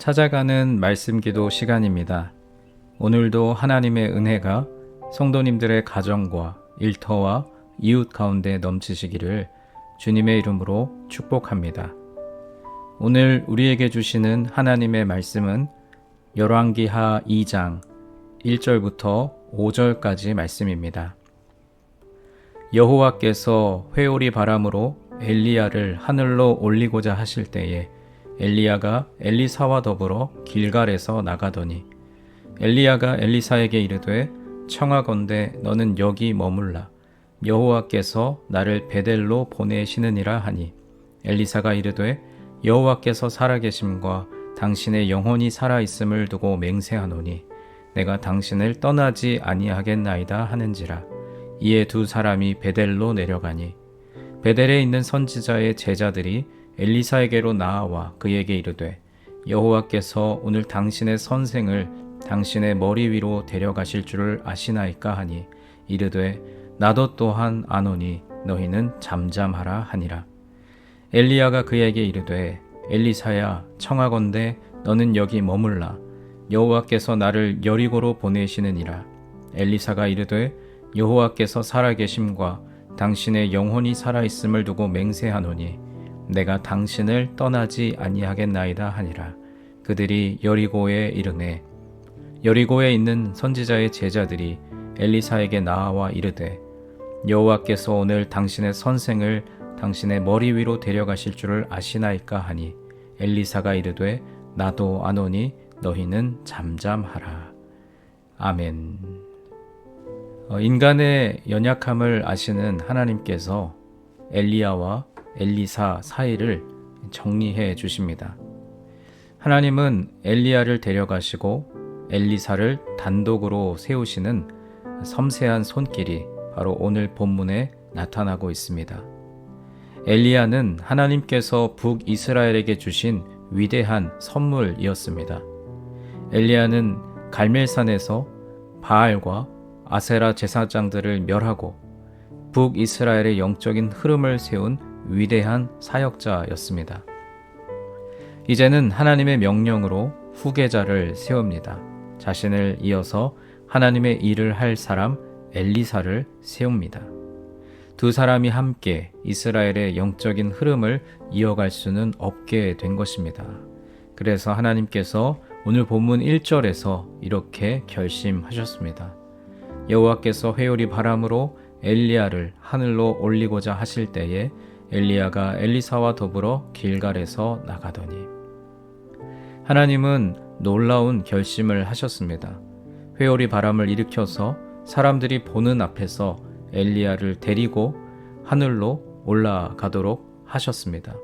찾아가는 말씀 기도 시간입니다. 오늘도 하나님의 은혜가 성도님들의 가정과 일터와 이웃 가운데 넘치시기를 주님의 이름으로 축복합니다. 오늘 우리에게 주시는 하나님의 말씀은 열왕기하 2장 1절부터 5절까지 말씀입니다. 여호와께서 회오리 바람으로 엘리야를 하늘로 올리고자 하실 때에 엘리야가 엘리사와 더불어 길갈에서 나가더니 엘리야가 엘리사에게 이르되 청하건대 너는 여기 머물라. 여호와께서 나를 베델로 보내시느니라 하니 엘리사가 이르되 여호와께서 살아계심과 당신의 영혼이 살아있음을 두고 맹세하노니 내가 당신을 떠나지 아니하겠나이다 하는지라. 이에 두 사람이 베델로 내려가니 베델에 있는 선지자의 제자들이 엘리사에게로 나아와 그에게 이르되 여호와께서 오늘 당신의 선생을 당신의 머리 위로 데려가실 줄을 아시나이까 하니 이르되 나도 또한 아노니 너희는 잠잠하라 하니라. 엘리야가 그에게 이르되 엘리사야 청하건대 너는 여기 머물라. 여호와께서 나를 여리고로 보내시느니라. 엘리사가 이르되 여호와께서 살아계심과 당신의 영혼이 살아있음을 두고 맹세하노니 내가 당신을 떠나지 아니하겠나이다 하니라. 그들이 여리고에 이르매 여리고에 있는 선지자의 제자들이 엘리사에게 나아와 이르되 여호와께서 오늘 당신의 선생을 당신의 머리 위로 데려가실 줄을 아시나이까 하니 엘리사가 이르되 나도 아노니 너희는 잠잠하라. 아멘. 인간의 연약함을 아시는 하나님께서 엘리야와 엘리사 사이를 정리해 주십니다. 하나님은 엘리야를 데려가시고 엘리사를 단독으로 세우시는 섬세한 손길이 바로 오늘 본문에 나타나고 있습니다. 엘리야는 하나님께서 북이스라엘에게 주신 위대한 선물이었습니다. 엘리야는 갈멜산에서 바알과 아세라 제사장들을 멸하고 북이스라엘의 영적인 흐름을 세운 위대한 사역자였습니다. 이제는 하나님의 명령으로 후계자를 세웁니다. 자신을 이어서 하나님의 일을 할 사람 엘리사를 세웁니다. 두 사람이 함께 이스라엘의 영적인 흐름을 이어갈 수는 없게 된 것입니다. 그래서 하나님께서 오늘 본문 1절에서 이렇게 결심하셨습니다. 여호와께서 회오리 바람으로 엘리야를 하늘로 올리고자 하실 때에 엘리야가 엘리사와 더불어 길갈에서 나가더니 하나님은 놀라운 결심을 하셨습니다. 회오리 바람을 일으켜서 사람들이 보는 앞에서 엘리야를 데리고 하늘로 올라가도록 하셨습니다.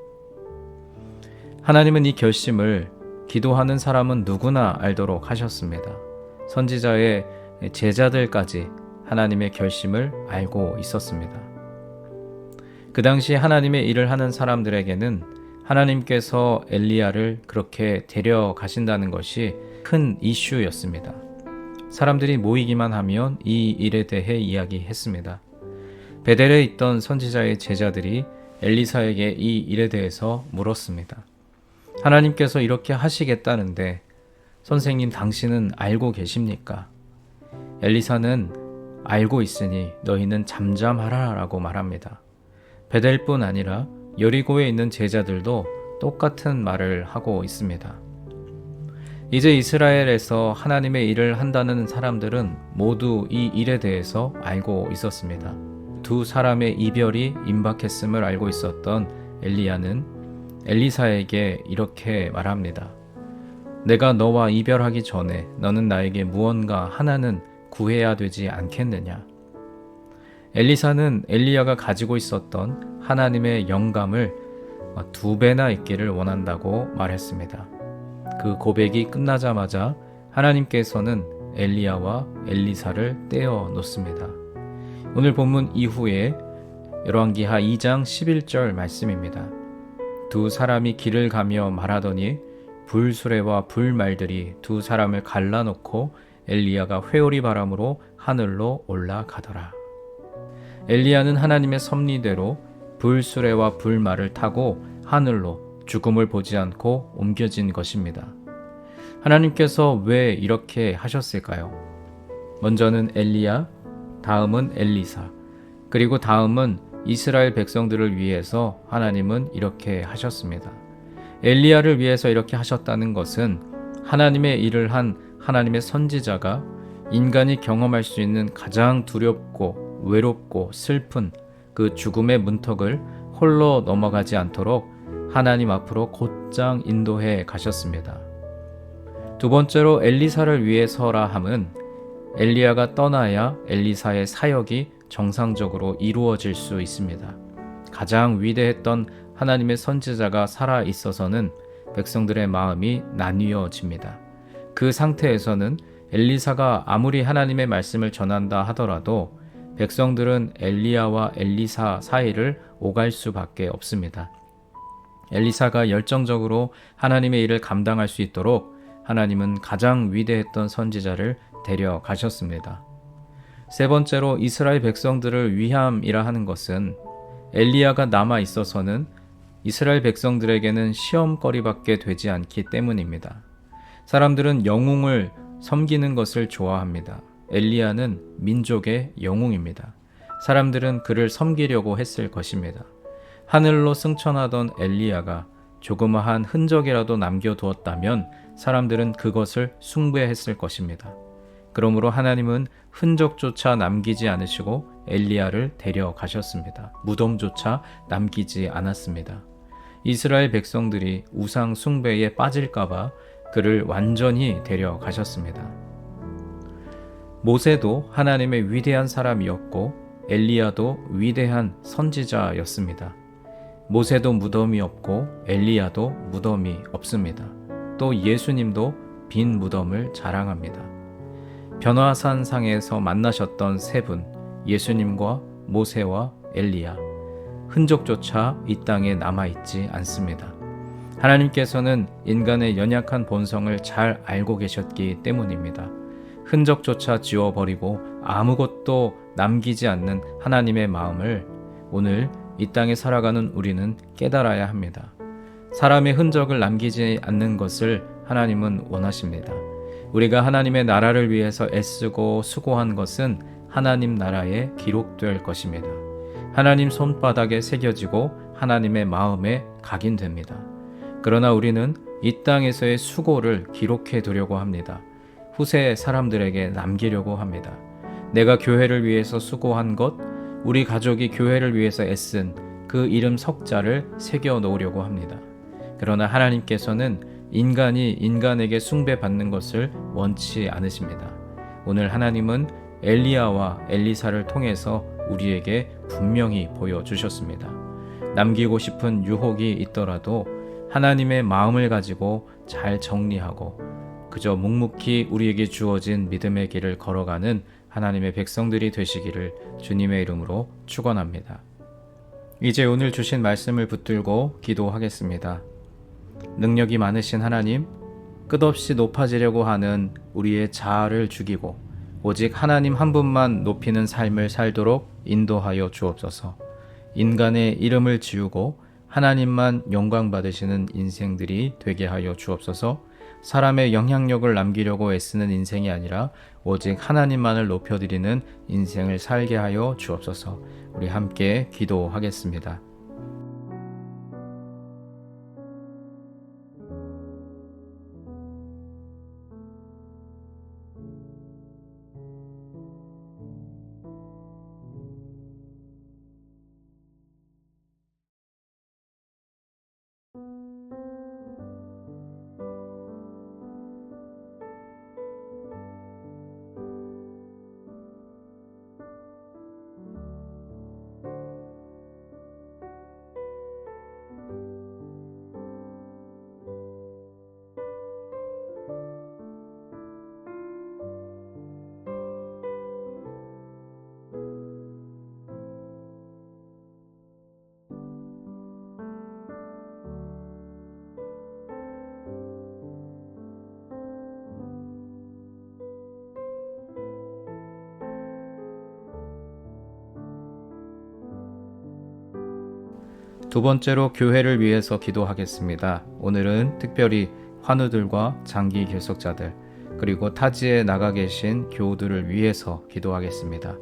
하나님은 이 결심을 기도하는 사람은 누구나 알도록 하셨습니다. 선지자의 제자들까지 하나님의 결심을 알고 있었습니다. 그 당시 하나님의 일을 하는 사람들에게는 하나님께서 엘리야를 그렇게 데려가신다는 것이 큰 이슈였습니다. 사람들이 모이기만 하면 이 일에 대해 이야기했습니다. 베델에 있던 선지자의 제자들이 엘리사에게 이 일에 대해서 물었습니다. 하나님께서 이렇게 하시겠다는데 선생님 당신은 알고 계십니까? 엘리사는 알고 있으니 너희는 잠잠하라 라고 말합니다. 베델뿐 아니라 여리고에 있는 제자들도 똑같은 말을 하고 있습니다. 이제 이스라엘에서 하나님의 일을 한다는 사람들은 모두 이 일에 대해서 알고 있었습니다. 두 사람의 이별이 임박했음을 알고 있었던 엘리야는 엘리사에게 이렇게 말합니다. 내가 너와 이별하기 전에 너는 나에게 무언가 하나는 구해야 되지 않겠느냐? 엘리사는 엘리야가 가지고 있었던 하나님의 영감을 2배나 있기를 원한다고 말했습니다. 그 고백이 끝나자마자 하나님께서는 엘리야와 엘리사를 떼어 놓습니다. 오늘 본문 이후에 열왕기하 2장 11절 말씀입니다. 두 사람이 길을 가며 말하더니 불수레와 불말들이 두 사람을 갈라놓고 엘리야가 회오리 바람으로 하늘로 올라가더라. 엘리야는 하나님의 섭리대로 불수레와 불말을 타고 하늘로 죽음을 보지 않고 옮겨진 것입니다. 하나님께서 왜 이렇게 하셨을까요? 먼저는 엘리야, 다음은 엘리사, 그리고 다음은 이스라엘 백성들을 위해서 하나님은 이렇게 하셨습니다. 엘리야를 위해서 이렇게 하셨다는 것은 하나님의 일을 한 하나님의 선지자가 인간이 경험할 수 있는 가장 두렵고 외롭고 슬픈 그 죽음의 문턱을 홀로 넘어가지 않도록 하나님 앞으로 곧장 인도해 가셨습니다. 두 번째로 엘리사를 위해서라 함은 엘리야가 떠나야 엘리사의 사역이 정상적으로 이루어질 수 있습니다. 가장 위대했던 하나님의 선지자가 살아 있어서는 백성들의 마음이 나뉘어집니다. 그 상태에서는 엘리사가 아무리 하나님의 말씀을 전한다 하더라도 백성들은 엘리야와 엘리사 사이를 오갈 수밖에 없습니다. 엘리사가 열정적으로 하나님의 일을 감당할 수 있도록 하나님은 가장 위대했던 선지자를 데려가셨습니다. 세 번째로 이스라엘 백성들을 위함이라 하는 것은 엘리야가 남아 있어서는 이스라엘 백성들에게는 시험거리밖에 되지 않기 때문입니다. 사람들은 영웅을 섬기는 것을 좋아합니다. 엘리야는 민족의 영웅입니다. 사람들은 그를 섬기려고 했을 것입니다. 하늘로 승천하던 엘리야가 조그마한 흔적이라도 남겨두었다면 사람들은 그것을 숭배했을 것입니다. 그러므로 하나님은 흔적조차 남기지 않으시고 엘리야를 데려가셨습니다. 무덤조차 남기지 않았습니다. 이스라엘 백성들이 우상 숭배에 빠질까봐 그를 완전히 데려가셨습니다. 모세도 하나님의 위대한 사람이었고 엘리야도 위대한 선지자였습니다. 모세도 무덤이 없고 엘리야도 무덤이 없습니다. 또 예수님도 빈 무덤을 자랑합니다. 변화산 상에서 만나셨던 세 분, 예수님과 모세와 엘리야, 흔적조차 이 땅에 남아있지 않습니다. 하나님께서는 인간의 연약한 본성을 잘 알고 계셨기 때문입니다. 흔적조차 지워버리고 아무것도 남기지 않는 하나님의 마음을 오늘 이 땅에 살아가는 우리는 깨달아야 합니다. 사람의 흔적을 남기지 않는 것을 하나님은 원하십니다. 우리가 하나님의 나라를 위해서 애쓰고 수고한 것은 하나님 나라에 기록될 것입니다. 하나님 손바닥에 새겨지고 하나님의 마음에 각인됩니다. 그러나 우리는 이 땅에서의 수고를 기록해 두려고 합니다. 후세 사람들에게 남기려고 합니다. 내가 교회를 위해서 수고한 것, 우리 가족이 교회를 위해서 애쓴 그 이름 석자를 새겨 놓으려고 합니다. 그러나 하나님께서는 인간이 인간에게 숭배받는 것을 원치 않으십니다. 오늘 하나님은 엘리야와 엘리사를 통해서 우리에게 분명히 보여주셨습니다. 남기고 싶은 유혹이 있더라도 하나님의 마음을 가지고 잘 정리하고 그저 묵묵히 우리에게 주어진 믿음의 길을 걸어가는 하나님의 백성들이 되시기를 주님의 이름으로 축원합니다. 이제 오늘 주신 말씀을 붙들고 기도하겠습니다. 능력이 많으신 하나님, 끝없이 높아지려고 하는 우리의 자아를 죽이고 오직 하나님 한 분만 높이는 삶을 살도록 인도하여 주옵소서. 인간의 이름을 지우고 하나님만 영광 받으시는 인생들이 되게 하여 주옵소서. 사람의 영향력을 남기려고 애쓰는 인생이 아니라 오직 하나님만을 높여드리는 인생을 살게 하여 주옵소서. 우리 함께 기도하겠습니다. 두 번째로 교회를 위해서 기도하겠습니다. 오늘은 특별히 환우들과 장기 결석자들, 그리고 타지에 나가 계신 교우들을 위해서 기도하겠습니다.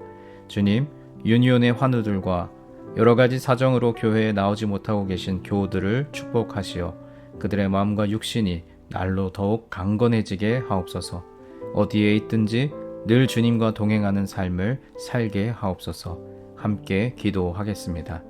주님, 유니온의 환우들과 여러 가지 사정으로 교회에 나오지 못하고 계신 교우들을 축복하시어 그들의 마음과 육신이 날로 더욱 강건해지게 하옵소서. 어디에 있든지 늘 주님과 동행하는 삶을 살게 하옵소서. 함께 기도하겠습니다.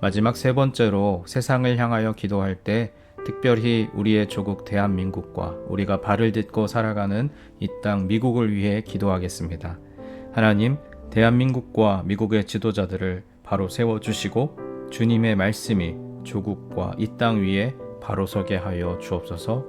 마지막 세 번째로 세상을 향하여 기도할 때 특별히 우리의 조국 대한민국과 우리가 발을 딛고 살아가는 이 땅 미국을 위해 기도하겠습니다. 하나님, 대한민국과 미국의 지도자들을 바로 세워주시고 주님의 말씀이 조국과 이 땅 위에 바로 서게 하여 주옵소서.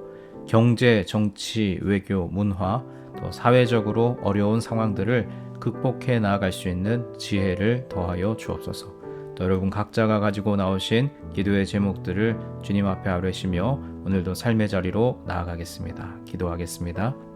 경제, 정치, 외교, 문화, 또 사회적으로 어려운 상황들을 극복해 나아갈 수 있는 지혜를 더하여 주옵소서. 또 여러분 각자가 가지고 나오신 기도의 제목들을 주님 앞에 아뢰시며 오늘도 삶의 자리로 나아가겠습니다. 기도하겠습니다.